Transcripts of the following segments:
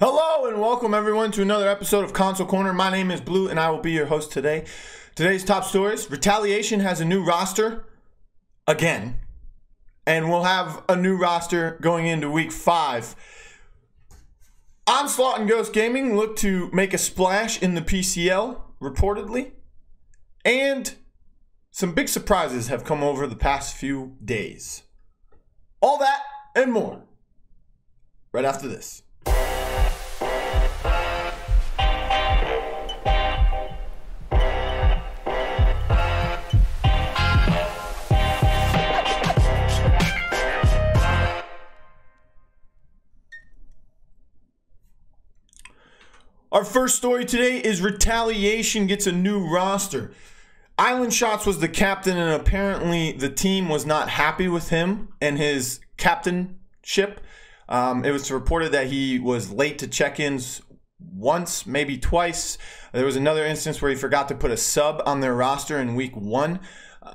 Hello and welcome everyone to another episode of Console Corner. My name is Blue and I will be your host today. Today's top stories: Retaliation has a new roster again, and we'll have a new roster going into week 5. Onslaught and Ghost Gaming look to make a splash in the PCL, reportedly, and some big surprises have come over the past few days. All that and more right after this. Our first story today is Retaliation gets a new roster. Island Shots was the captain, and apparently the team was not happy with him and his captainship. It was reported that he was late to check-ins once, maybe twice. There was another instance where he forgot to put a sub on their roster in week 1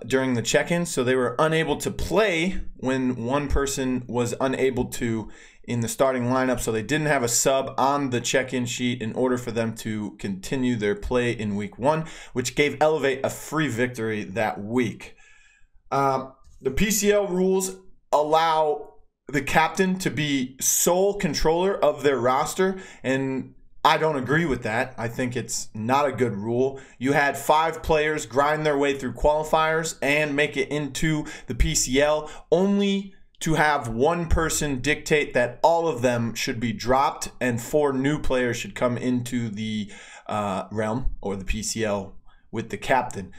during the check-in, so they were unable to play when one person was unable to in the starting lineup, so they didn't have a sub on the check-in sheet in order for them to continue their play in week 1, which gave Elevate a free victory that week. The PCL rules allow the captain to be sole controller of their roster, and I don't agree with that. I think it's not a good rule. You had 5 players grind their way through qualifiers and make it into the PCL, only to have one person dictate that all of them should be dropped and 4 new players should come into the realm or the PCL with the captain.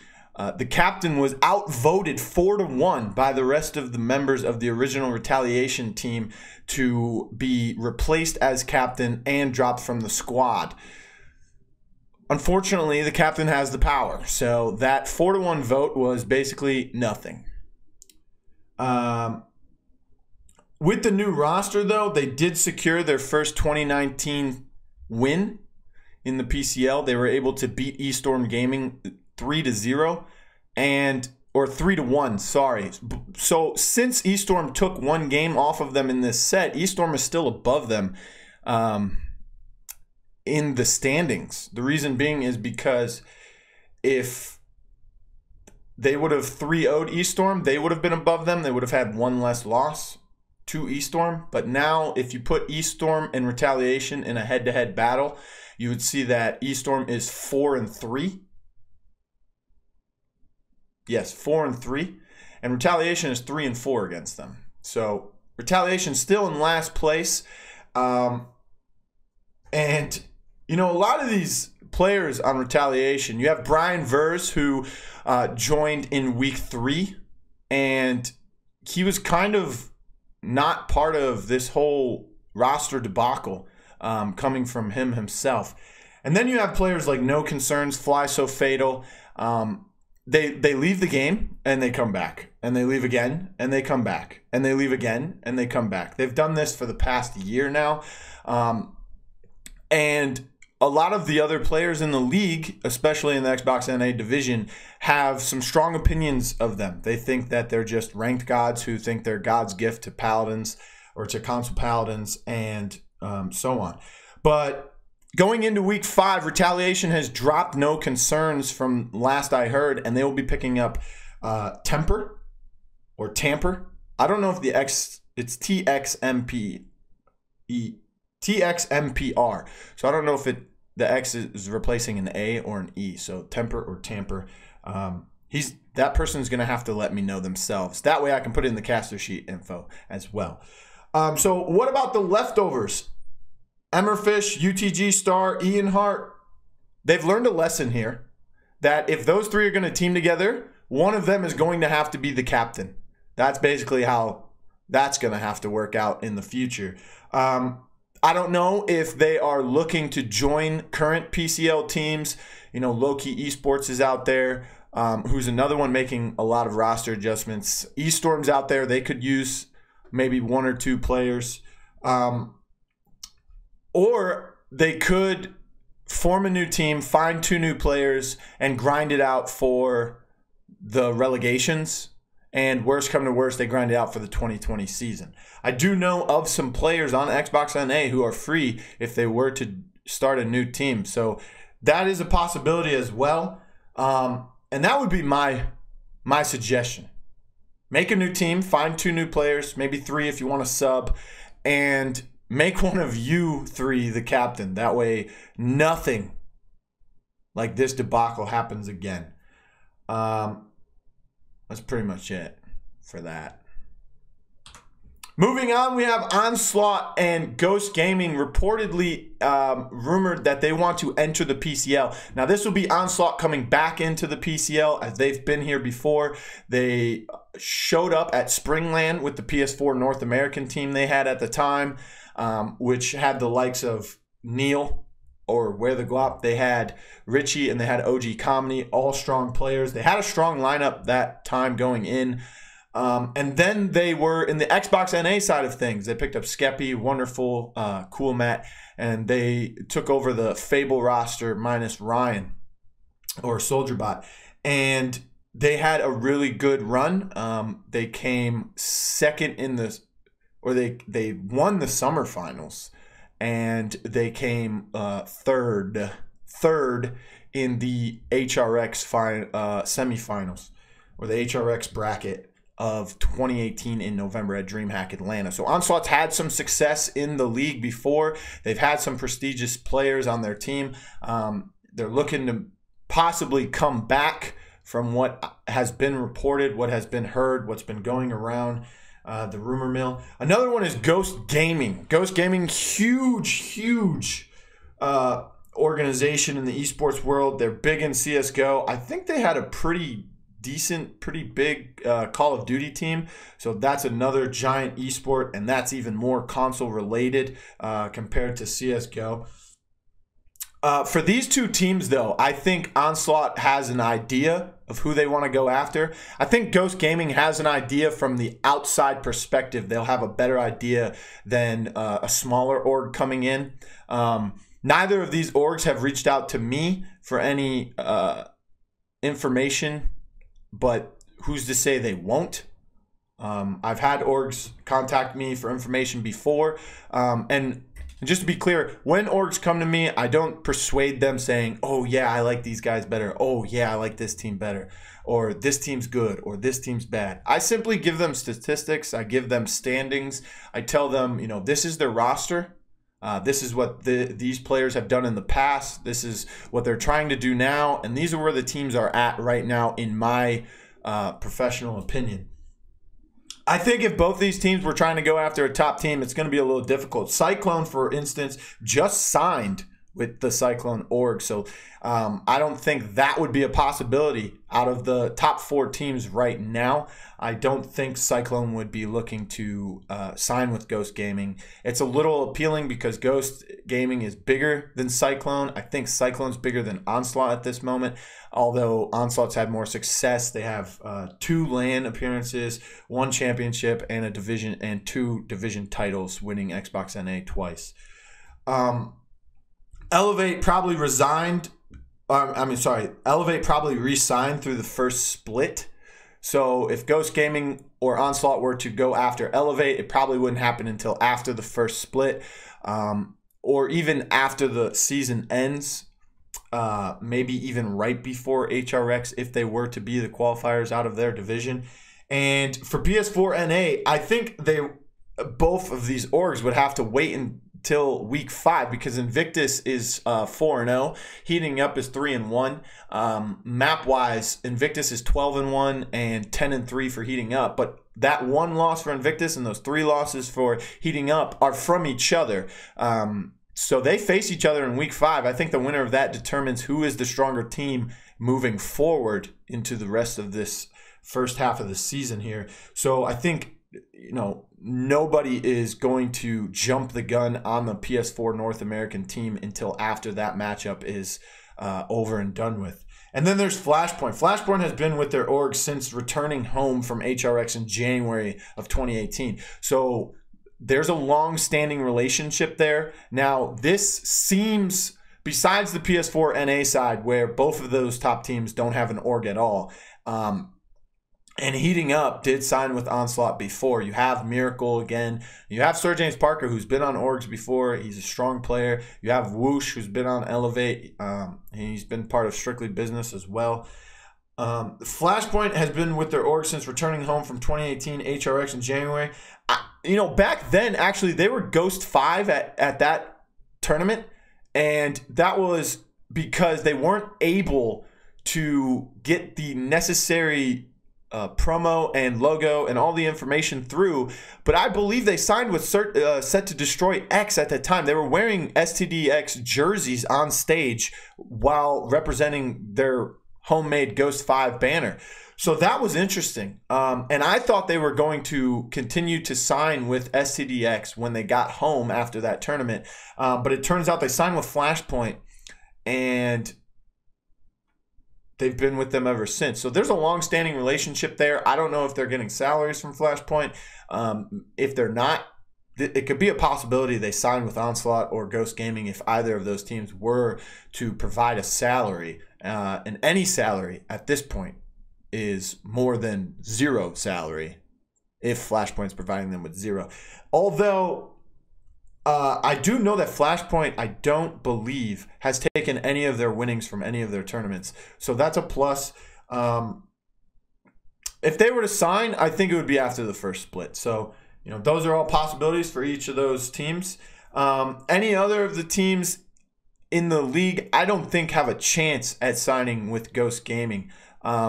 The captain was outvoted 4-1 by the rest of the members of the original Retaliation team to be replaced as captain and dropped from the squad. Unfortunately, the captain has the power, so that 4-1 vote was basically nothing. With the new roster, though, they did secure their first 2019 win in the PCL. They were able to beat Eastorm Gaming 3-0 or 3-1, sorry. So since Eastorm took one game off of them in this set, Eastorm is still above them in the standings. The reason being is because if they would have 3-0'd Eastorm, they would have been above them. They would have had one less loss to Eastorm. But now if you put Eastorm and Retaliation in a head-to-head battle, you would see that Eastorm is 4-3. Yes, 4-3. And Retaliation is 3-4 against them. So Retaliation still in last place. And, you know, a lot of these players on Retaliation, you have Brian Vers, who joined in week 3. And he was kind of not part of this whole roster debacle coming from him himself. And then you have players like No Concerns, Fly So Fatal. They leave the game and they come back, and they leave again and they come back, and they leave again and they come back. They've done this for the past year now. And a lot of the other players in the league, especially in the Xbox NA division, have some strong opinions of them. They think that they're just ranked gods who think they're God's gift to paladins or to console paladins and so on. But going into week 5, Retaliation has dropped No Concerns from last I heard, and they will be picking up Temper or Tamper. I don't know if the X, it's TXMPR. So I don't know if the X is replacing an A or an E. So Temper or Tamper. That person's going to have to let me know themselves. That way I can put it in the caster sheet info as well. So what about the leftovers? Emmerfish, UTG Star, Ian Hart. They've learned a lesson here that if those 3 are going to team together, one of them is going to have to be the captain. That's basically how that's going to have to work out in the future. I don't know if they are looking to join current PCL teams. You know, Loki Esports is out there, who's another one making a lot of roster adjustments. Eastorm's out there. They could use maybe 1 or 2 players. Or they could form a new team, find 2 new players, and grind it out for the relegations and worst come to worst, they grind it out for the 2020 season. I do know of some players on Xbox NA who are free if they were to start a new team. So that is a possibility as well. And that would be my suggestion. Make a new team, find 2 new players, maybe 3 if you want to sub, and make one of you 3 the captain. That way nothing like this debacle happens again. That's pretty much it for that. Moving on, we have Onslaught and Ghost Gaming reportedly rumored that they want to enter the PCL. Now, this will be Onslaught coming back into the PCL as they've been here before. They showed up at Springland with the PS4 North American team they had at the time, which had the likes of Neil or Where the Glop. They had Richie and they had OG Comedy, all strong players. They had a strong lineup that time going in. And then they were in the Xbox NA side of things. They picked up Skeppy, Wonderful, Cool Matt, and they took over the Fable roster minus Ryan or SoldierBot. And they had a really good run. They came second in the, or they won the summer finals, and they came third in the HRX semifinals, or the HRX bracket of 2018 in November at DreamHack Atlanta. So Onslaught's had some success in the league before. They've had some prestigious players on their team. They're looking to possibly come back from what has been reported, what has been heard, what's been going around the rumor mill. Another one is Ghost Gaming. Ghost Gaming, huge organization in the esports world. They're big in CSGO. I think they had a pretty big Call of Duty team. So that's another giant esport, and that's even more console related compared to CSGO. For these 2 teams, though, I think Onslaught has an idea of who they want to go after. I think Ghost Gaming has an idea from the outside perspective. They'll have a better idea than a smaller org coming in. Neither of these orgs have reached out to me for any information, but who's to say they won't? I've had orgs contact me for information before. And just to be clear, when orgs come to me, I don't persuade them saying, oh yeah, I like these guys better. Oh yeah, I like this team better. Or this team's good, or this team's bad. I simply give them statistics. I give them standings. I tell them, this is their roster. This is what these players have done in the past. This is what they're trying to do now. And these are where the teams are at right now, in my professional opinion. I think if both these teams were trying to go after a top team, it's going to be a little difficult. Cyclone, for instance, just signed with the Cyclone org. So I don't think that would be a possibility out of the top 4 teams right now. I don't think Cyclone would be looking to sign with Ghost Gaming. It's a little appealing because Ghost Gaming is bigger than Cyclone. I think Cyclone's bigger than Onslaught at this moment, although Onslaught's had more success. They have 2 LAN appearances, 1 championship, and a division, and 2 division titles, winning Xbox NA twice. Elevate probably resigned. Elevate probably re-signed through the first split. So if Ghost Gaming or Onslaught were to go after Elevate, it probably wouldn't happen until after the first split, or even after the season ends, maybe even right before HRX if they were to be the qualifiers out of their division. And for PS4 NA, I think both of these orgs would have to wait until week 5 because Invictus is 4-0, Heating Up is 3-1. Map wise, Invictus is 12-1 and 10-3 for Heating Up, but that 1 loss for Invictus and those 3 losses for Heating Up are from each other. So they face each other in week 5. I think the winner of that determines who is the stronger team moving forward into the rest of this first half of the season here. So I think, nobody is going to jump the gun on the PS4 North American team until after that matchup is over and done with. And then there's Flashpoint. Flashpoint has been with their org since returning home from HRX in January of 2018. So there's a long-standing relationship there. Now, this seems, besides the PS4 NA side, where both of those top teams don't have an org at all, and heating up, did sign with Onslaught before. You have Miracle again. You have Sir James Parker, who's been on Orgs before. He's a strong player. You have Whoosh, who's been on Elevate. He's been part of Strictly Business as well. Flashpoint has been with their org since returning home from 2018 HRX in January. Back then, actually, they were Ghost 5 at that tournament, and that was because they weren't able to get the necessary promo and logo and all the information through. But I believe they signed with Set to Destroy X at the time. They were wearing STDX jerseys on stage while representing their homemade Ghost 5 banner. So that was interesting. And I thought they were going to continue to sign with STDX when they got home after that tournament. But it turns out they signed with Flashpoint, and they've been with them ever since. So there's a long-standing relationship there. I don't know if they're getting salaries from Flashpoint. If they're not, it could be a possibility they sign with Onslaught or Ghost Gaming if either of those teams were to provide a salary. And any salary at this point is more than zero salary if Flashpoint's providing them with zero. Although I do know that Flashpoint, I don't believe, has taken any of their winnings from any of their tournaments. So that's a plus. If they were to sign, I think it would be after the first split. So, those are all possibilities for each of those teams. Any other of the teams in the league, I don't think have a chance at signing with Ghost Gaming,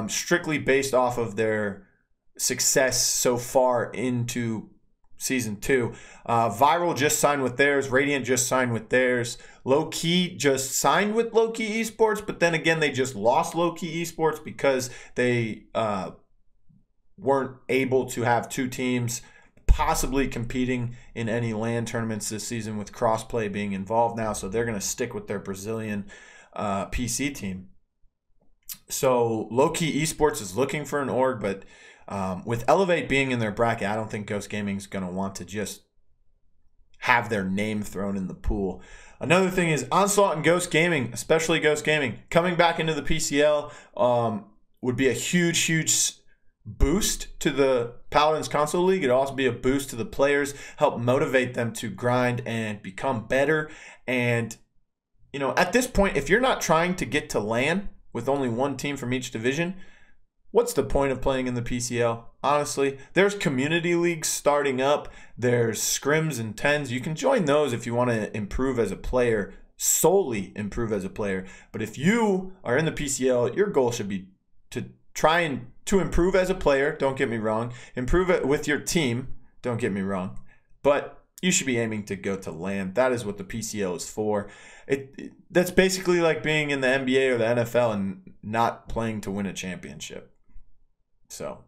strictly based off of their success so far into Season 2. Viral just signed with theirs. Radiant just signed with theirs. Low Key just signed with Low Key Esports, but then again, they just lost Low Key Esports because they weren't able to have two teams possibly competing in any LAN tournaments this season, with crossplay being involved now. So they're going to stick with their Brazilian PC team. So Low Key Esports is looking for an org, but with Elevate being in their bracket, I don't think Ghost Gaming is going to want to just have their name thrown in the pool. Another thing is Onslaught and Ghost Gaming, especially Ghost Gaming, coming back into the PCL would be a huge, huge boost to the Paladins Console League. It'd also be a boost to the players, help motivate them to grind and become better. And, at this point, if you're not trying to get to LAN with only one team from each division, what's the point of playing in the PCL? Honestly, there's community leagues starting up. There's scrims and tens. You can join those if you want to improve as a player, solely improve as a player. But if you are in the PCL, your goal should be to try and to improve as a player. Don't get me wrong. Improve it with your team. Don't get me wrong. But you should be aiming to go to LAN. That is what the PCL is for. That's basically like being in the NBA or the NFL and not playing to win a championship. So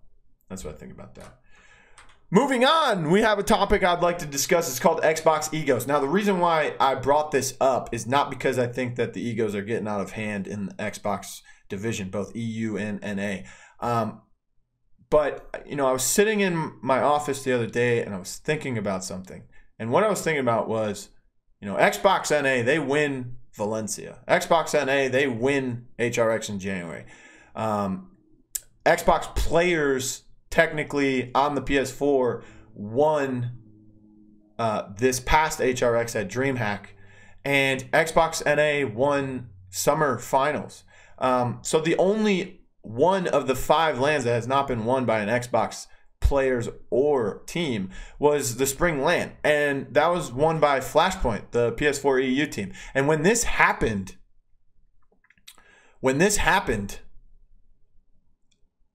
that's what I think about that. Moving on, we have a topic I'd like to discuss. It's called Xbox Egos. Now, the reason why I brought this up is not because I think that the egos are getting out of hand in the Xbox division, both EU and NA. But, I was sitting in my office the other day and I was thinking about something. And what I was thinking about was, Xbox NA, they win Valencia. Xbox NA, they win HRX in January. Xbox players technically on the PS4 won this past HRX at DreamHack, and Xbox NA won Summer Finals. So the only one of the 5 LANs that has not been won by an Xbox players or team was the Spring LAN, and that was won by Flashpoint, the PS4 EU team. And when this happened,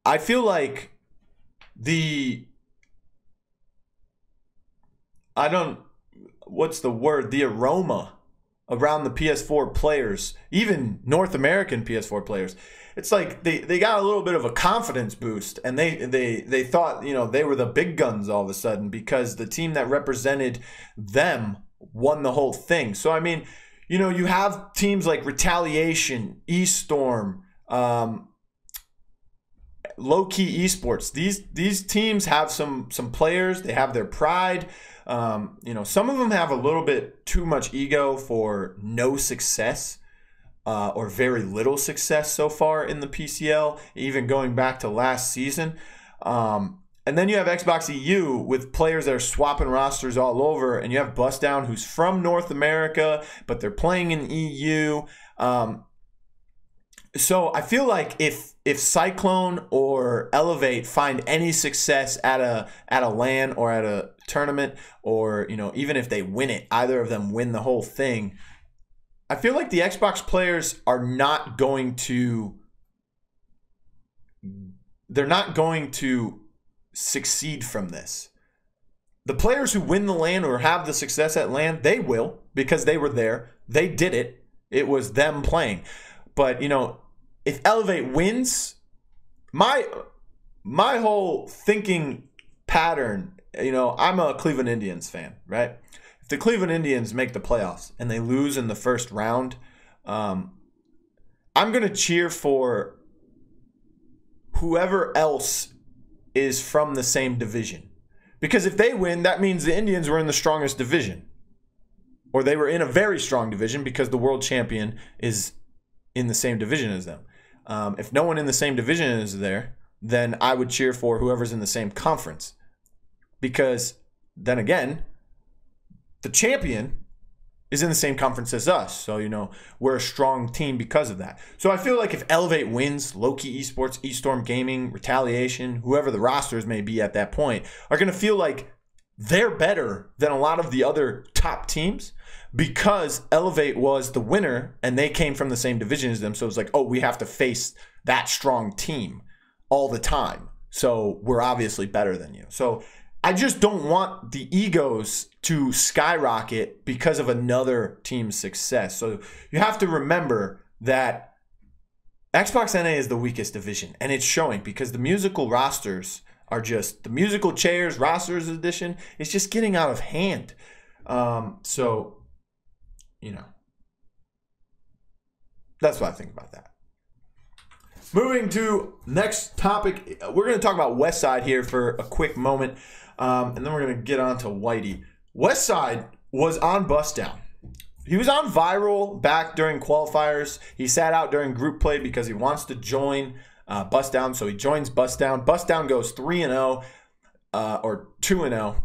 I feel like the aroma around the PS4 players, even North American PS4 players, it's like they got a little bit of a confidence boost, and they thought, they were the big guns all of a sudden because the team that represented them won the whole thing. So, I mean, you have teams like Retaliation, eStorm, Low Key Esports. These teams have some players. They have their pride. Some of them have a little bit too much ego for no success or very little success so far in the PCL, even going back to last season. And then you have Xbox EU with players that are swapping rosters all over, and you have Bust Down, who's from North America, but they're playing in EU. So I feel like if Cyclone or Elevate find any success at a LAN or at a tournament, or even if they win it, either of them win the whole thing, I feel like the Xbox players are not going to succeed from this. The players who win the LAN or have the success at LAN, they will, because they were there. They did it. It was them playing. But, if Elevate wins, my whole thinking pattern, I'm a Cleveland Indians fan, right? If the Cleveland Indians make the playoffs and they lose in the first round, I'm going to cheer for whoever else is from the same division. Because if they win, that means the Indians were in the strongest division. Or they were in a very strong division because the world champion is in the same division as them. If no one in the same division is there, then I would cheer for whoever's in the same conference. Because then again, the champion is in the same conference as us. So, we're a strong team because of that. So I feel like if Elevate wins, Loki Esports, eStorm Gaming, Retaliation, whoever the rosters may be at that point, are going to feel like they're better than a lot of the other top teams because Elevate was the winner and they came from the same division as them. So it's like, oh, we have to face that strong team all the time. So we're obviously better than you. So I just don't want the egos to skyrocket because of another team's success. So you have to remember that Xbox NA is the weakest division, and it's showing because the musical rosters are just, the musical chairs rosters edition is just getting out of hand. That's what I think about that. Moving to next topic, we're going to talk about Westside here for a quick moment, and then we're going to get on to Whitey. Westside was on Bust Down. He was on Viral back during qualifiers. He sat out during group play because he wants to join Bust Down, so he joins Bust Down. Bust Down goes 3-0, or 2-0.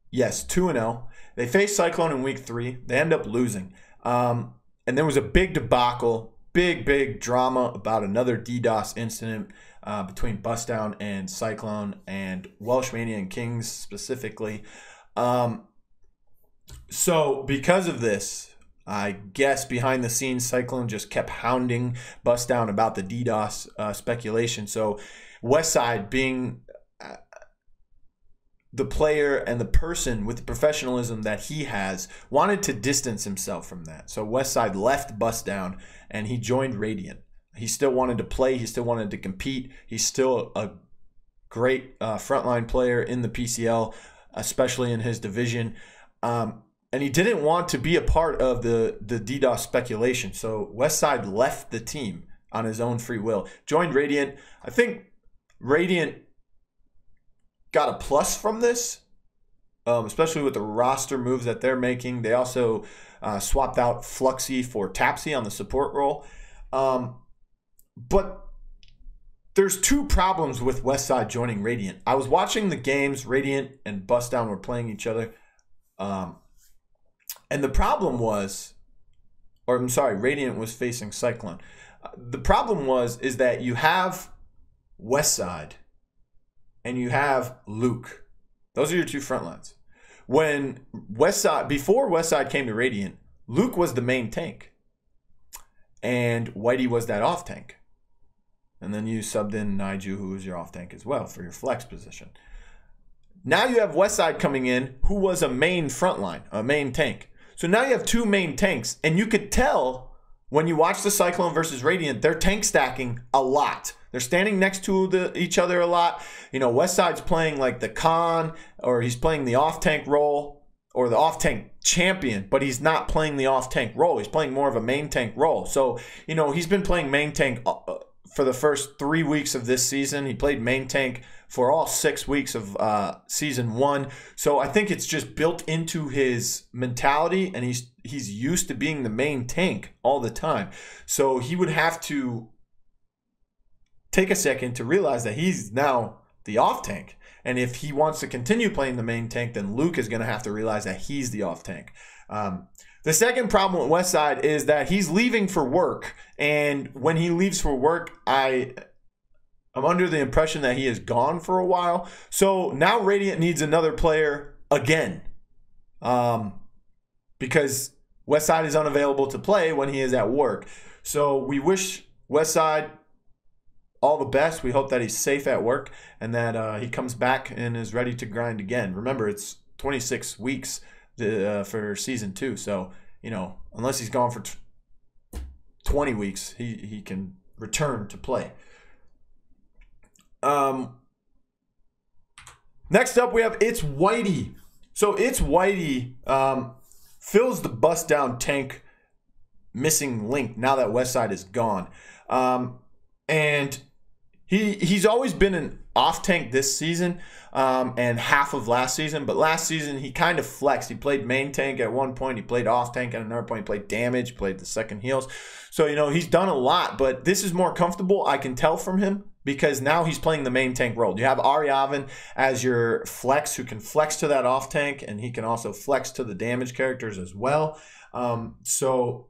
Yes, 2-0. They face Cyclone in week 3. They end up losing. And there was a big debacle, big drama about another DDoS incident between Bust Down and Cyclone and Welshmania and Kings specifically. So because of this, I guess behind the scenes, Cyclone just kept hounding Bust Down about the DDoS speculation. So Westside, being the player and the person with the professionalism that he has, wanted to distance himself from that. So Westside left Bust Down and he joined Radiant. He still wanted to play. He still wanted to compete. He's still a great frontline player in the PCL, especially in his division. And he didn't want to be a part of the DDoS speculation. So Westside left the team on his own free will. Joined Radiant. I think Radiant got a plus from this, especially with the roster moves that they're making. They also swapped out Fluxy for Tapsy on the support role. But there's two problems with Westside joining Radiant. I was watching the games. Radiant and Bust Down were playing each other. And the problem was, or I'm sorry, Radiant was facing Cyclone. The problem is that you have Westside and you have Luke. Those are your two front lines. When before Westside came to Radiant, Luke was the main tank. And Whitey was that off tank. And then you subbed in Naiju, who was your off tank as well for your flex position. Now you have Westside coming in, who was a main front line, a main tank. So now you have two main tanks, and you could tell when you watch the Cyclone versus Radiant, they're tank stacking a lot. They're standing next to each other a lot. Westside's playing like the Khan, or he's playing the off-tank role, or the off-tank champion, but he's not playing the off-tank role. He's playing more of a main tank role. So, he's been playing main tank for the first 3 weeks of this season. He played main tank for all 6 weeks of season 1. So I think it's just built into his mentality, and he's used to being the main tank all the time. So he would have to take a second to realize that he's now the off tank. And if he wants to continue playing the main tank, then Luke is going to have to realize that he's the off tank. The second problem with Westside is that he's leaving for work. And when he leaves for work, I'm under the impression that he is gone for a while. So now Radiant needs another player again. Because Westside is unavailable to play when he is at work. So we wish Westside all the best. We hope that he's safe at work and that he comes back and is ready to grind again. Remember, it's 26 weeks for season 2. So, unless he's gone for 20 weeks, he can return to play. Next up, we have It's Whitey. So It's Whitey fills the bust down tank missing link now that Westside is gone. And he's always been an off tank this season and half of last season. But last season, he kind of flexed. He played main tank at one point. He played off tank at another point. He played damage, played the second heals. So, he's done a lot. But this is more comfortable, I can tell from him, because now he's playing the main tank role. You have Ariavan as your flex, who can flex to that off tank, and he can also flex to the damage characters as well. So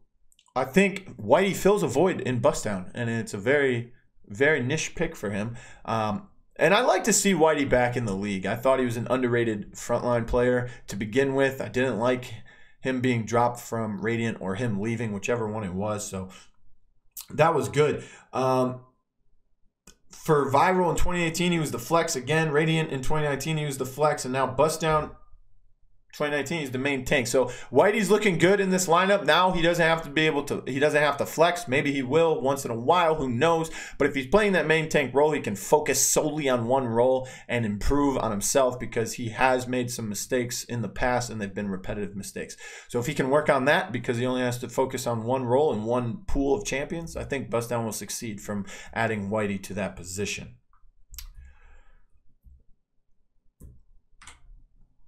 I think Whitey fills a void in bust down, and it's a very, very niche pick for him. And I like to see Whitey back in the league. I thought he was an underrated frontline player to begin with. I didn't like him being dropped from Radiant or him leaving, whichever one it was. So that was good. For Viral in 2018, he was the flex again. Radiant in 2019, he was the flex. And now Bust Down 2019, he's the main tank. So Whitey's looking good in this lineup. Now he doesn't have to flex. Maybe he will once in a while, who knows. But if he's playing that main tank role, he can focus solely on one role and improve on himself, because he has made some mistakes in the past and they've been repetitive mistakes. So if he can work on that, because he only has to focus on one role and one pool of champions, I think Bust Down will succeed from adding Whitey to that position.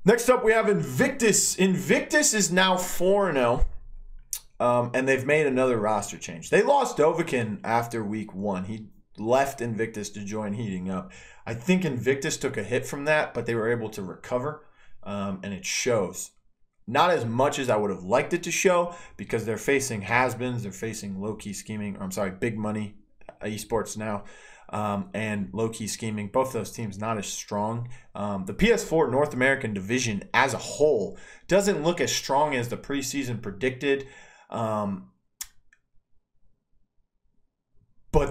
Next up, we have Invictus. Invictus is now 4-0, and they've made another roster change. They lost Dovahkiin after week 1. He left Invictus to join Heating Up. I think Invictus took a hit from that, but they were able to recover, and it shows. Not as much as I would have liked it to show, because they're facing has-beens, they're facing low-key scheming, big money esports now. And low-key scheming. Both those teams not as strong. The PS4 North American division as a whole doesn't look as strong as the preseason predicted. But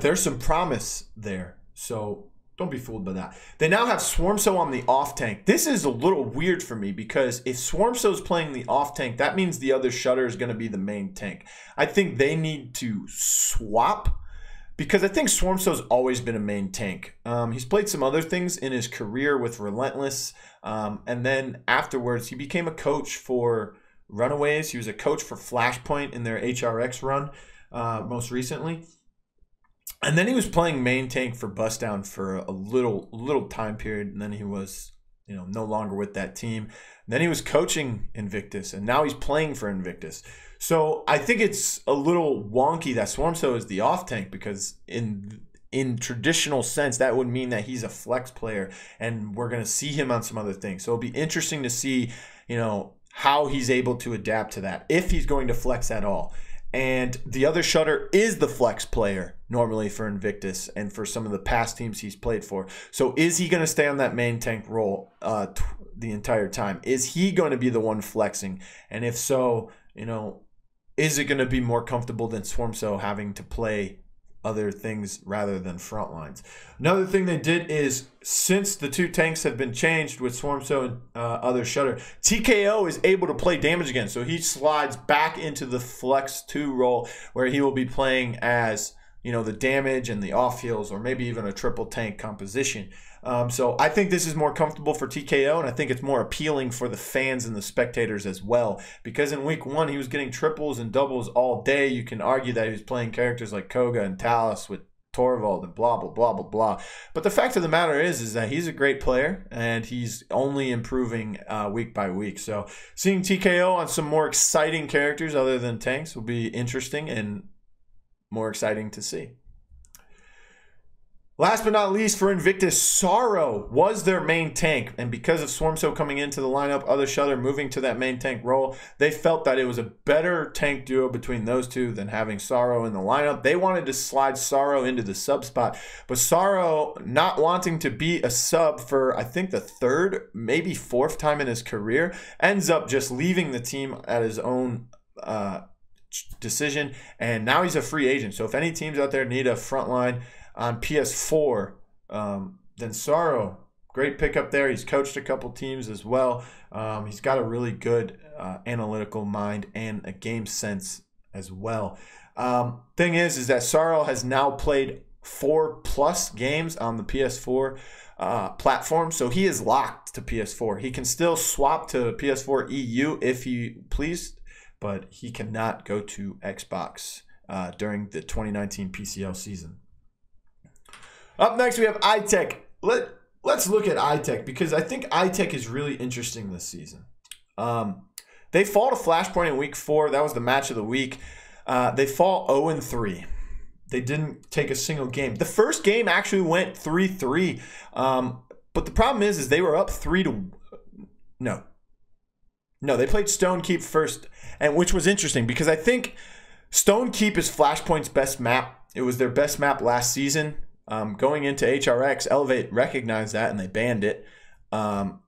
there's some promise there. So don't be fooled by that. They now have Swarmso on the off tank. This is a little weird for me, because if Swarmso's playing the off tank, that means the other shutter is going to be the main tank. I think they need to swap, because I think Swarmso's always been a main tank. He's played some other things in his career with Relentless. And then afterwards, he became a coach for Runaways. He was a coach for Flashpoint in their HRX run most recently. And then he was playing main tank for Bust Down for a little time period. And then he was no longer with that team. And then he was coaching Invictus. And now he's playing for Invictus. So I think it's a little wonky that Swarmso is the off tank, because in traditional sense, that would mean that he's a flex player, and we're going to see him on some other things. So it'll be interesting to see, how he's able to adapt to that, if he's going to flex at all. And the other shutter is the flex player normally for Invictus and for some of the past teams he's played for. So is he going to stay on that main tank role the entire time? Is he going to be the one flexing? And if so, is it going to be more comfortable than Swarmso having to play other things rather than front lines? Another thing they did is, since the two tanks have been changed with Swarmso and other shutter, TKO is able to play damage again. So he slides back into the flex 2 role, where he will be playing as the damage and the off heals, or maybe even a triple tank composition. So I think this is more comfortable for TKO, and I think it's more appealing for the fans and the spectators as well. Because in week 1, he was getting triples and doubles all day. You can argue that he was playing characters like Koga and Talus with Torvald and blah, blah, blah, blah, blah. But the fact of the matter is that he's a great player, and he's only improving week by week. So seeing TKO on some more exciting characters other than tanks will be interesting and more exciting to see. Last but not least, for Invictus, Sorrow was their main tank. And because of Swarmso coming into the lineup, Other Shudder moving to that main tank role, they felt that it was a better tank duo between those two than having Sorrow in the lineup. They wanted to slide Sorrow into the sub spot. But Sorrow, not wanting to be a sub for, I think, the third, maybe fourth time in his career, ends up just leaving the team at his own decision. And now he's a free agent. So if any teams out there need a frontline on PS4, then Sorrow, great pickup there. He's coached a couple teams as well. He's got a really good analytical mind and a game sense as well. Thing is that Sorrow has now played 4+ games on the PS4 platform, so he is locked to PS4. He can still swap to PS4 EU if he pleased, but he cannot go to Xbox during the 2019 PCL season. Up next, we have iTech. Let's look at iTech because I think iTech is really interesting this season. They fall to Flashpoint in week 4. That was the match of the week. They fall 0-3. They didn't take a single game. The first game actually went 3-3. But the problem is they were up 3-1. No, they played Stonekeep first, and which was interesting because I think Stonekeep is Flashpoint's best map. It was their best map last season. Going into HRX, Elevate recognized that and they banned it. And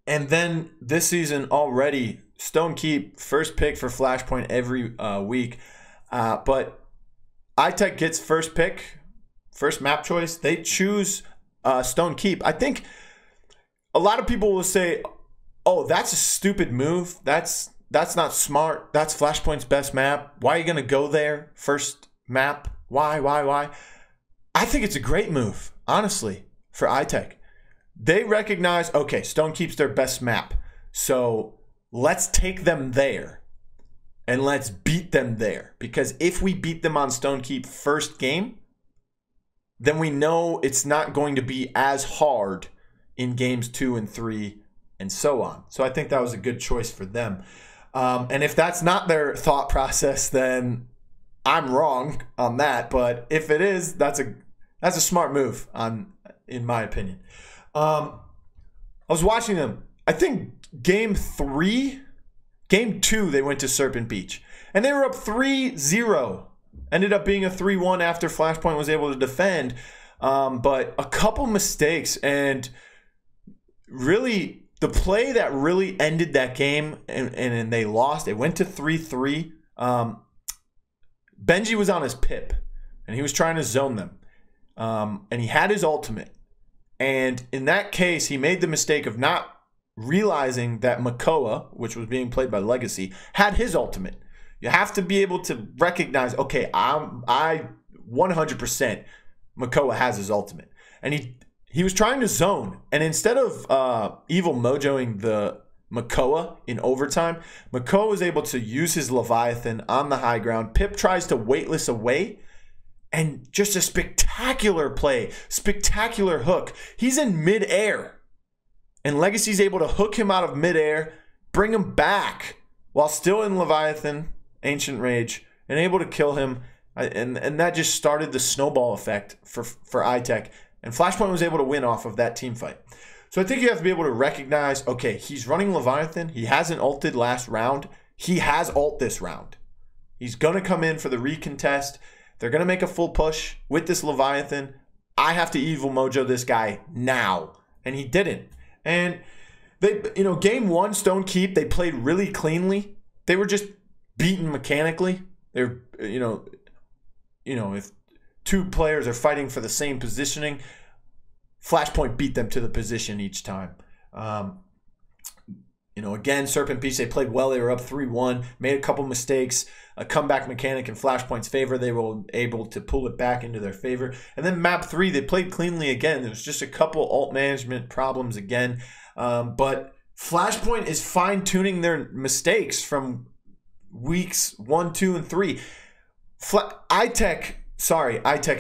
then this season already, Stonekeep, first pick for Flashpoint every week. But iTech gets first pick, first map choice. They choose Stonekeep. I think a lot of people will say, oh, that's a stupid move. That's not smart. That's Flashpoint's best map. Why are you going to go there? First map? Why? I think it's a great move, honestly, for iTech. They recognize, okay, Stonekeep's their best map. So let's take them there and let's beat them there. Because if we beat them on Stonekeep first game, then we know it's not going to be as hard in games 2 and 3 and so on. So I think that was a good choice for them. And if that's not their thought process, then I'm wrong on that. But if it is, that's a smart move, in my opinion. I was watching them. I think game 2, they went to Serpent Beach. And they were up 3-0. Ended up being a 3-1 after Flashpoint was able to defend. But a couple mistakes. And really, the play that really ended that game, and they lost. It went to 3-3. Benji was on his pip. And he was trying to zone them. And he had his ultimate. And in that case, he made the mistake of not realizing that Makoa, which was being played by Legacy, had his ultimate. You have to be able to recognize, okay, I 100% Makoa has his ultimate. And he was trying to zone. And instead of Evil Mojoing the Makoa in overtime, Makoa was able to use his Leviathan on the high ground. Pip tries to weightless away. And just a spectacular play, spectacular hook. He's in midair. And Legacy's able to hook him out of midair, bring him back while still in Leviathan, Ancient Rage, and able to kill him. And that just started the snowball effect for iTech. And Flashpoint was able to win off of that team fight. So I think you have to be able to recognize, okay, he's running Leviathan. He hasn't ulted last round. He has ult this round. He's going to come in for the recontest. They're going to make a full push with this Leviathan. I have to Evil Mojo this guy now. And he didn't. And they, game 1, Stonekeep, they played really cleanly. They were just beaten mechanically. They're, if two players are fighting for the same positioning, Flashpoint beat them to the position each time. Again, Serpent Beach, they played well. They were up 3-1, made a couple mistakes. A comeback mechanic in Flashpoint's favor. They were able to pull it back into their favor. And then map 3, they played cleanly again. There was just a couple ult management problems again. But Flashpoint is fine-tuning their mistakes from weeks 1, 2, and 3. iTech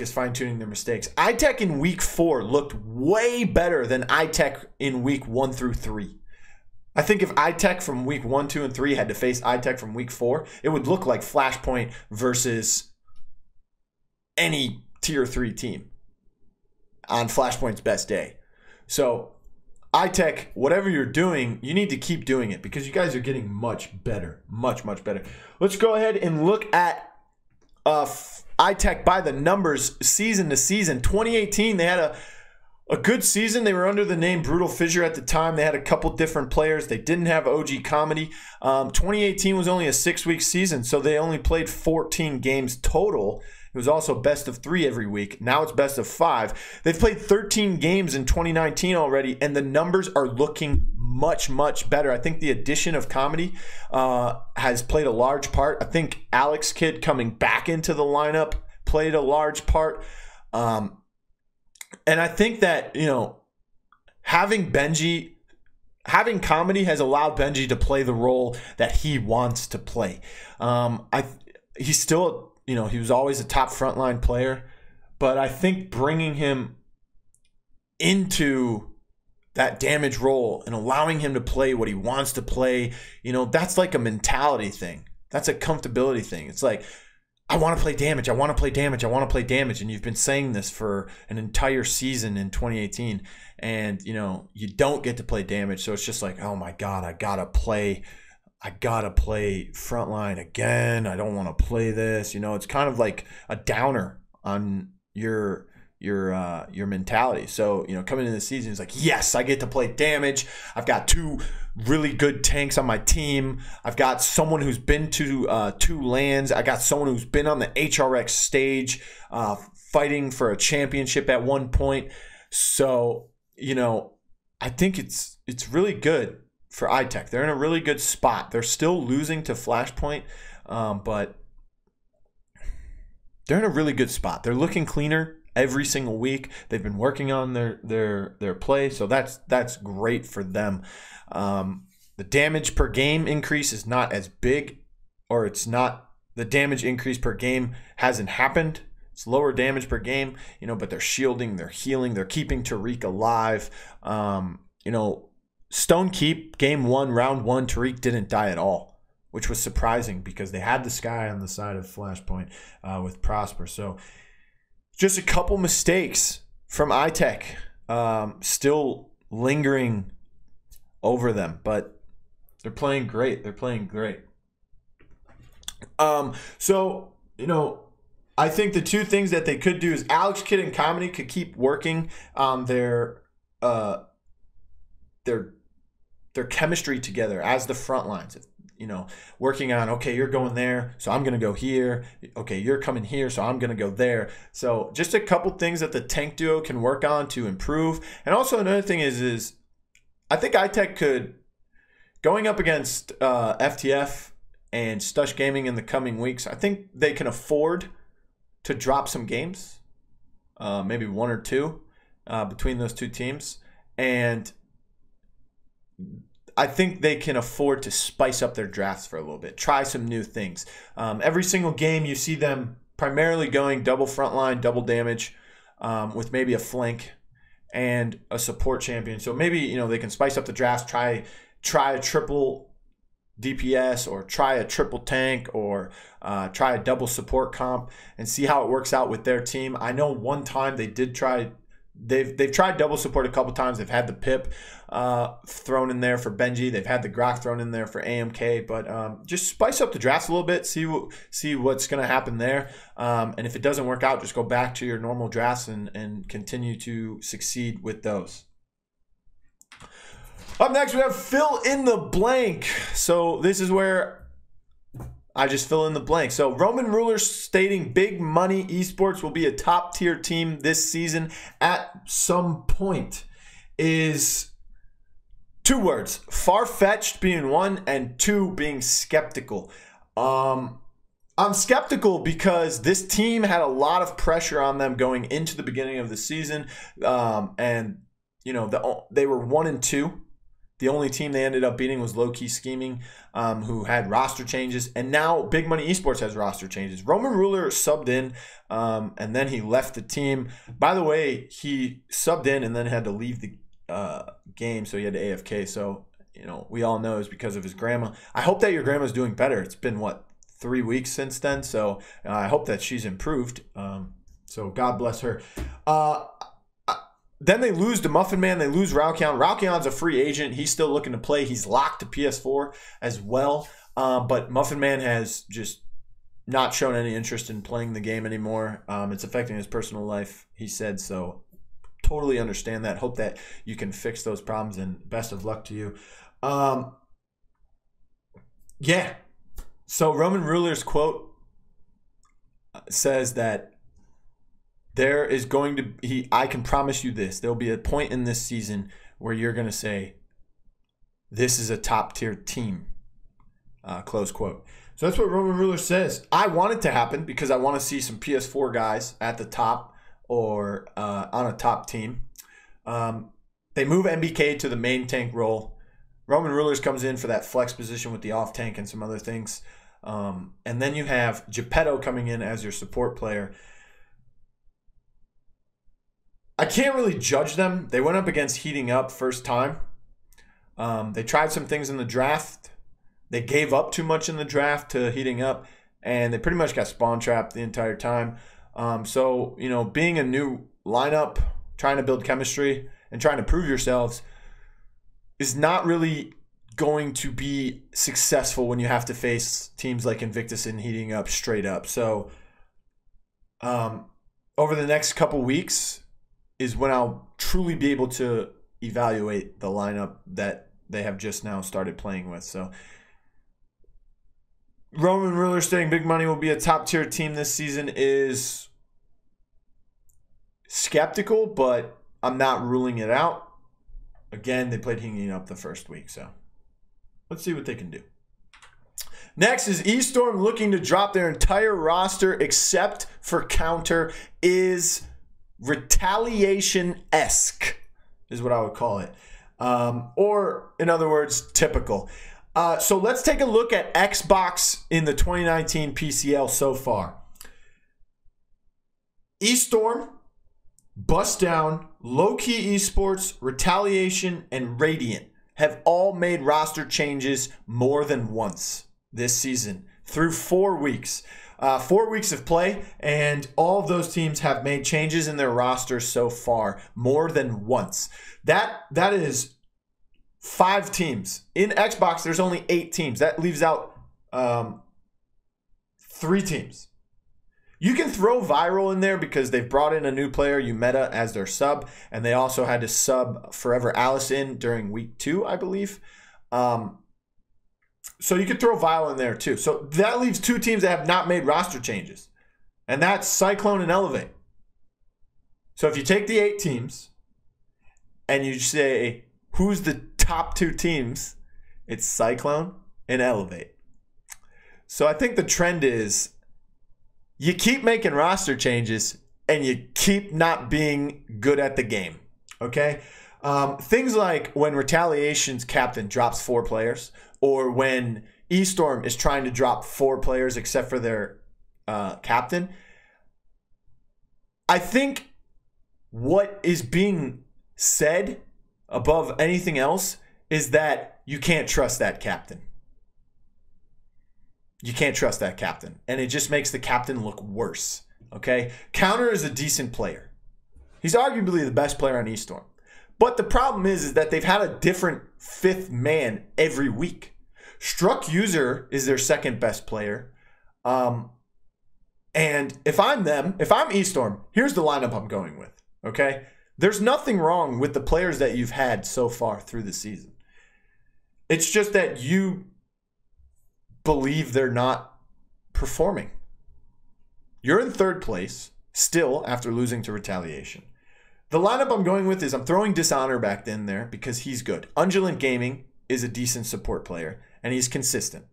is fine-tuning their mistakes. iTech in week 4 looked way better than iTech in week 1 through 3. I think if iTech from week 1, 2, and 3 had to face iTech from week 4, it would look like Flashpoint versus any tier 3 team. on Flashpoint's best day. So iTech, whatever you're doing, you need to keep doing it because you guys are getting much better, much better. Let's go ahead and look at iTech by the numbers season to season. 2018, they had a good season. They were under the name Brutal Fissure at the time. They had a couple different players. They didn't have OG Comedy. 2018 was only a 6-week season, so they only played 14 games total. It was also best of 3 every week. Now it's best of 5. They've played 13 games in 2019 already, and the numbers are looking much better. I think the addition of Comedy has played a large part. I think Alex Kidd coming back into the lineup played a large part. And I think that, having Comedy has allowed Benji to play the role that he wants to play. He's still, he was always a top frontline player, but I think bringing him into that damage role and allowing him to play what he wants to play, that's like a mentality thing. That's a comfortability thing. It's like, I want to play damage. I want to play damage. I want to play damage. And you've been saying this for an entire season in 2018. And, you don't get to play damage. So it's just like, oh my God, I got to play frontline again. I don't want to play this. It's kind of like a downer on your mentality. So, coming into the season, it's like, yes, I get to play damage. I've got 2 really good tanks on my team. I've got someone who's been to 2 lands. I got someone who's been on the HRX stage fighting for a championship at one point. So, I think it's really good for iTech. They're in a really good spot. They're still losing to Flashpoint, but they're in a really good spot. They're looking cleaner every single week. They've been working on their play, so that's great for them. The damage per game increase is not as big, or it's not, the damage increase per game hasn't happened. It's lower damage per game, but they're shielding, they're healing, they're keeping Tariq alive. Stone Keep, game 1, round 1, Tariq didn't die at all, which was surprising because they had this guy on the side of Flashpoint with Prosper. So just a couple mistakes from iTech still lingering over them, but they're playing great. They're playing great. So, I think the 2 things that they could do is Alex Kidd and Comedy could keep working on their chemistry together as the front lines. Working on, okay, you're going there, so I'm going to go here. Okay, you're coming here, so I'm going to go there. So just a couple things that the tank duo can work on to improve. And also another thing is I think iTech could, going up against FTF and Stush Gaming in the coming weeks, I think they can afford to drop some games, maybe 1 or 2 between those 2 teams. And I think they can afford to spice up their drafts for a little bit, try some new things. Every single game you see them primarily going double frontline, double damage, with maybe a flank and a support champion. So maybe, they can spice up the drafts, try a triple DPS, or try a triple tank, or try a double support comp and see how it works out with their team. I know one time they did try, they've tried double support a couple times. They've had the Pip thrown in there for Benji. They've had the Grok thrown in there for AMK, but just spice up the drafts a little bit, see what's going to happen there. And if it doesn't work out, just go back to your normal drafts and continue to succeed with those. Up next, we have fill in the blank. So this is where I just fill in the blank. So Roman Ruler stating Big Money Esports will be a top tier team this season at some point is 2 words. Far-fetched being 1, and 2 being skeptical. I'm skeptical because this team had a lot of pressure on them going into the beginning of the season. And, they were 1-2. The only team they ended up beating was Low Key Scheming, who had roster changes. And now Big Money Esports has roster changes. Roman Ruler subbed in, and then he left the team. By the way, he subbed in and then had to leave the game, so he had to AFK. So, we all know it's because of his grandma. I hope that your grandma's doing better. It's been, 3 weeks since then? So I hope that she's improved. So God bless her. Then they lose to Muffin Man. They lose Raukion. Raukion's a free agent. He's still looking to play. He's locked to PS4 as well. But Muffin Man has just not shown any interest in playing the game anymore. It's affecting his personal life, he said. So totally understand that. Hope that you can fix those problems, and best of luck to you. Yeah. So Roman Ruler's quote says that there is going to be, I can promise you this, there'll be a point in this season where you're going to say, this is a top tier team, close quote. So that's what Roman Ruler says. I want it to happen because I want to see some PS4 guys at the top or on a top team. They move MBK to the main tank role. Roman Rulers comes in for that flex position with the off tank and some other things. And then you have Geppetto coming in as your support player. I can't really judge them. They went up against Heating Up first time. They tried some things in the draft. They gave up too much in the draft to Heating Up, and they pretty much got spawn trapped the entire time. So, you know, being a new lineup, trying to build chemistry, and trying to prove yourselves is not really going to be successful when you have to face teams like Invictus and Heating Up straight up. So, over the next couple weeks is when I'll truly be able to evaluate the lineup that they have just now started playing with. So, Roman Ruler saying Big Money will be a top tier team this season is skeptical, but I'm not ruling it out. Again, they played Heating Up the first week, so let's see what they can do. Next is eStorm looking to drop their entire roster except for Counter. Is Retaliation-esque is what I would call it. Or, in other words, typical. So let's take a look at Xbox in the 2019 PCL so far. eStorm, Bust Down, Low Key Esports, Retaliation, and Radiant have all made roster changes more than once this season through 4 weeks. 4 weeks of play, and all of those teams have made changes in their roster so far more than once. That is 5 teams. In Xbox, there's only 8 teams. That leaves out 3 teams. You can throw Viral in there because they've brought in a new player, Umeta, as their sub, and they also had to sub Forever Alice in during week 2, I believe. So you could throw Viral in there too. So that leaves 2 teams that have not made roster changes, and that's Cyclone and Elevate. So if you take the 8 teams and you say, who's the top 2 teams? It's Cyclone and Elevate. So I think the trend is you keep making roster changes and you keep not being good at the game, okay? Things like when Retaliation's captain drops 4 players, or when eStorm is trying to drop 4 players except for their captain. I think what is being said above anything else is that you can't trust that captain. You can't trust that captain. And it just makes the captain look worse. Okay? Counter is a decent player. He's arguably the best player on eStorm. But the problem is that they've had a different 5th man every week. Struck User is their 2nd best player. And if I'm them, if I'm eStorm, here's the lineup I'm going with. Okay? There's nothing wrong with the players that you've had so far through the season. It's just that you believe they're not performing. You're in 3rd place still after losing to Retaliation. The lineup I'm going with is I'm throwing Dishonor back in there because he's good. Undulant Gaming is a decent support player, and he's consistent.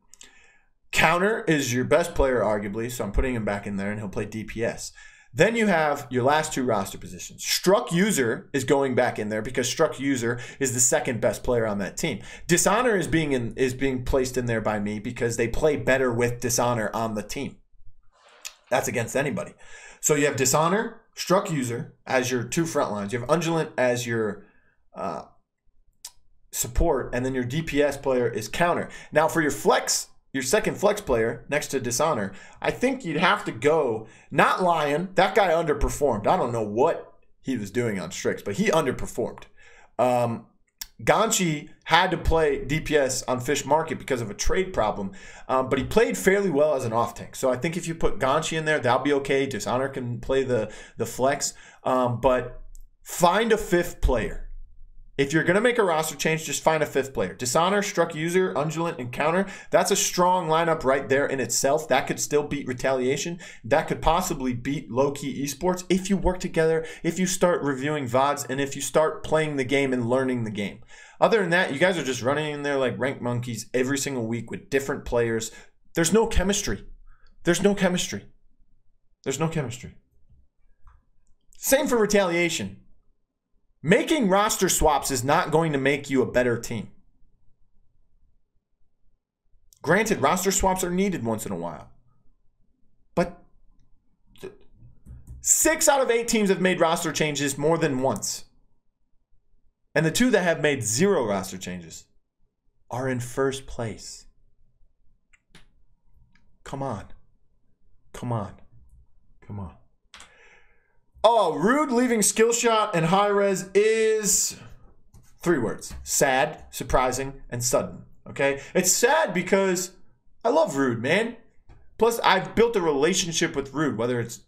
Counter is your best player, arguably, so I'm putting him back in there, and he'll play DPS. Then you have your last 2 roster positions. Struck User is going back in there because Struck User is the 2nd best player on that team. Dishonor is being placed in there by me because they play better with Dishonor on the team. That's against anybody. So you have Dishonor, Struck User as your 2 front lines. You have Undulant as your support, and then your DPS player is Counter. Now for your flex, your 2nd flex player next to Dishonor, I think you'd have to go, not Lion. That guy underperformed. I don't know what he was doing on Strix, but he underperformed. Ganchi had to play DPS on Fish Market because of a trade problem, but he played fairly well as an off-tank. So I think if you put Ganchi in there, that'll be okay. Dishonor can play the flex, but find a fifth player. If you're going to make a roster change, just find a fifth player. Dishonor, Struck User, Undulant, and Counter. That's a strong lineup right there in itself. That could still beat Retaliation. That could possibly beat Low-Key Esports if you work together, if you start reviewing VODs, and if you start playing the game and learning the game. Other than that, you guys are just running in there like rank monkeys every single week with different players. There's no chemistry. There's no chemistry. There's no chemistry. Same for Retaliation. Making roster swaps is not going to make you a better team. Granted, roster swaps are needed once in a while. But 6 out of 8 teams have made roster changes more than once. And the 2 that have made 0 roster changes are in first place. Come on. Come on. Come on. Oh, Rude leaving Skillshot and High Res is 3 words. Sad, surprising, and sudden. Okay? It's sad because I love Rude, man. Plus, I've built a relationship with Rude, whether it's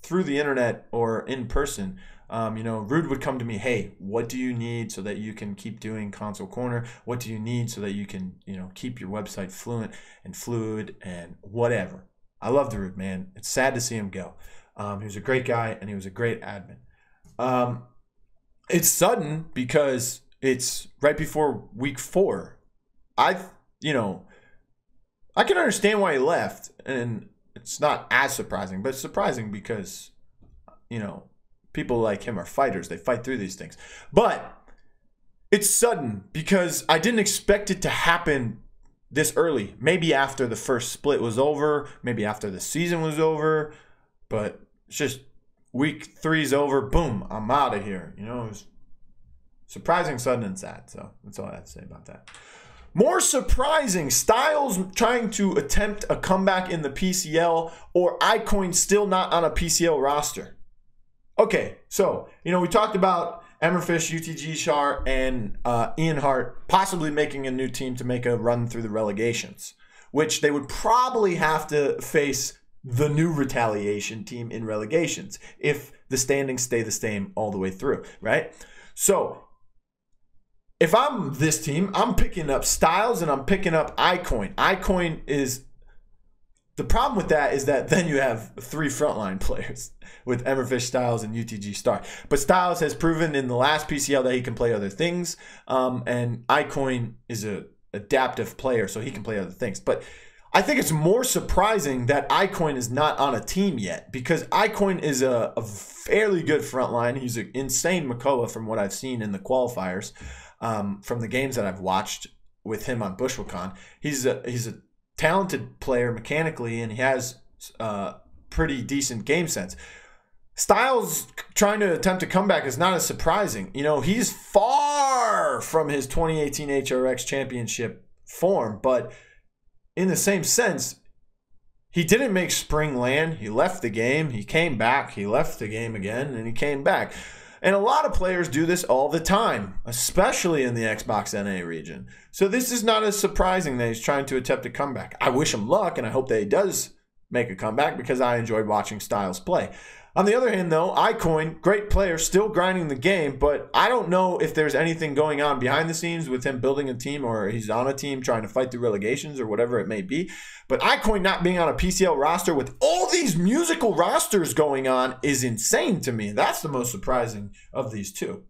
through the internet or in person. Rude would come to me, hey, what do you need so that you can keep doing Console Corner? What do you need so that you can, keep your website fluent and fluid and whatever? I love the Rude, man. It's sad to see him go. He was a great guy, and he was a great admin. It's sudden because it's right before week 4. I can understand why he left, and it's not as surprising, but it's surprising because, people like him are fighters. They fight through these things. But it's sudden because I didn't expect it to happen this early. Maybe after the first split was over, maybe after the season was over, but it's just week 3's over. Boom, I'm out of here. It was surprising, sudden, and sad. So that's all I have to say about that. More surprising, Stile's trying to attempt a comeback in the PCL, or iCoin still not on a PCL roster. Okay, so, we talked about Emmerfish, UTG Char, and Ian Hart possibly making a new team to make a run through the relegations, which they would probably have to face the new Retaliation team in relegations if the standings stay the same all the way through, right? So if I'm this team, I'm picking up Stiles and I'm picking up iCoin. iCoin is, the problem with that is that then you have 3 frontline players with Emmerfish, Stiles, and UTG Star. But Stiles has proven in the last PCL that he can play other things, and iCoin is a adaptive player, so he can play other things. But I think it's more surprising that iCoin is not on a team yet, because iCoin is a fairly good frontline. He's an insane Makoa from what I've seen in the qualifiers, from the games that I've watched with him on BushwhackCon. He's a talented player mechanically, and he has pretty decent game sense. Styles trying to attempt a comeback is not as surprising. He's far from his 2018 HRX championship form, but in the same sense, he didn't make spring land. He left the game. He came back. He left the game again, and he came back. And a lot of players do this all the time, especially in the Xbox NA region. So this is not as surprising that he's trying to attempt a comeback. I wish him luck, and I hope that he does make a comeback because I enjoyed watching Styles play. On the other hand, though, iCoin, great player, still grinding the game, but I don't know if there's anything going on behind the scenes with him building a team, or he's on a team trying to fight through relegations or whatever it may be. But iCoin not being on a PCL roster with all these musical rosters going on is insane to me. That's the most surprising of these 2.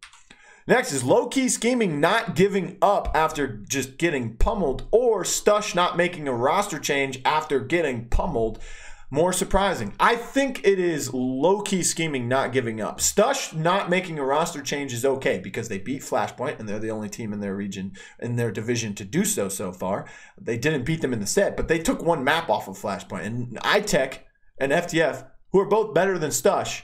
Next is low-key scheming not giving up after just getting pummeled, or Stush not making a roster change after getting pummeled. More surprising. I think it is low-key scheming not giving up. Stush not making a roster change is okay because they beat Flashpoint, and they're the only team in their region, in their division, to do so far. They didn't beat them in the set, but they took 1 map off of Flashpoint. And iTech and FTF, who are both better than Stush,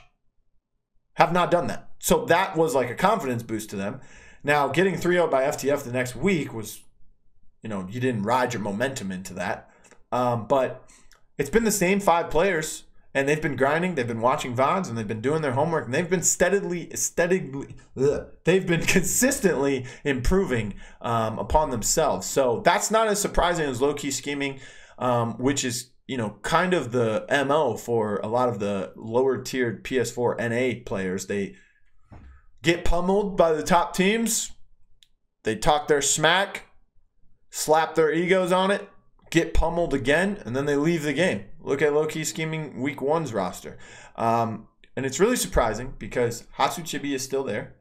have not done that. So that was like a confidence boost to them. Now, getting 3-0 by FTF the next week was, you didn't ride your momentum into that. But it's been the same 5 players, And they've been grinding, they've been watching VODs, and they've been doing their homework, and they've been they've been consistently improving upon themselves. So that's not as surprising as low-key scheming, which is, you know, kind of the MO for a lot of the lower-tiered PS4 NA players. They get pummeled by the top teams, they talk their smack, slap their egos on it, get pummeled again, and then they leave the game. Look at low-key scheming week 1's roster. And it's really surprising because Hatsu Chibi is still there.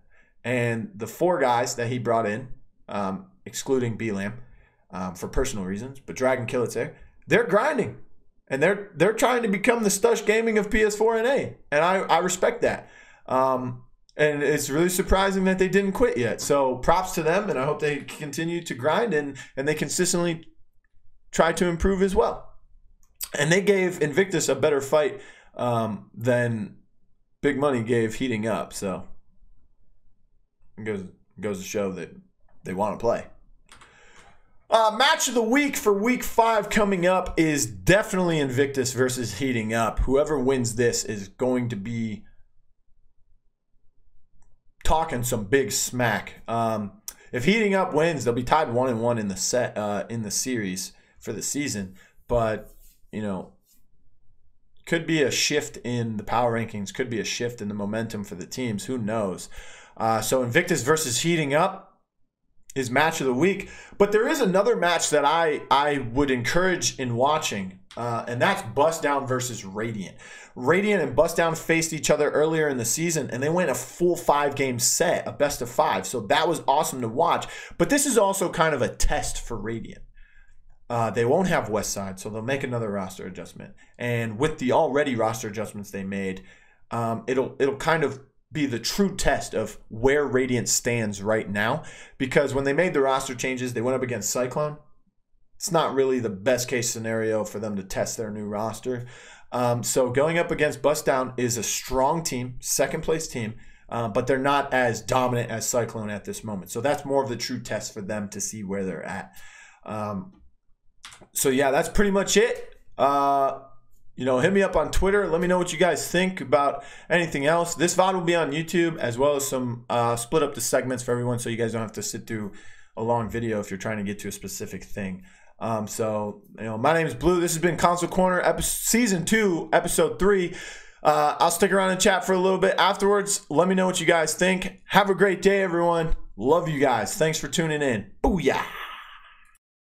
And the 4 guys that he brought in, excluding B-Lam for personal reasons, but Dragon Killet's there, they're grinding. And they're trying to become the Stush Gaming of PS4 NA. And I respect that. And it's really surprising that they didn't quit yet. So props to them, and I hope they continue to grind and they consistently try to improve as well. And they gave Invictus a better fight than Big Money gave Heating Up. So it goes to show that they want to play. Match of the week for week 5 coming up is definitely Invictus versus Heating Up. Whoever wins this is going to be talking some big smack. If Heating Up wins, they'll be tied 1-1 in the series for the season. But, you know, could be a shift in the power rankings, could be a shift in the momentum for the teams. Who knows? So Invictus versus Heating Up is match of the week. But there is another match that I would encourage in watching, and that's Bust Down versus Radiant. Radiant and Bust Down faced each other earlier in the season, and they went a full 5-game set, a best of 5. So that was awesome to watch. But this is also kind of a test for Radiant. They won't have Westside, so they'll make another roster adjustment. And with the already roster adjustments they made, it'll kind of be the true test of where Radiant stands right now. Because when they made the roster changes, they went up against Cyclone. It's not really the best case scenario for them to test their new roster. So going up against Bust Down is a strong team, second place team, but they're not as dominant as Cyclone at this moment. So that's more of the true test for them to see where they're at. So yeah, that's pretty much it. You know, hit me up on Twitter. Let me know what you guys think about anything else. This VOD will be on YouTube, as well as some split up the segments for everyone, so you guys don't have to sit through a long video if you're trying to get to a specific thing. So, you know, my name is Blue. This has been Console Corner, Season 2, Episode 3. I'll stick around and chat for a little bit afterwards. Let me know what you guys think. Have a great day, everyone. Love you guys. Thanks for tuning in. Booyah.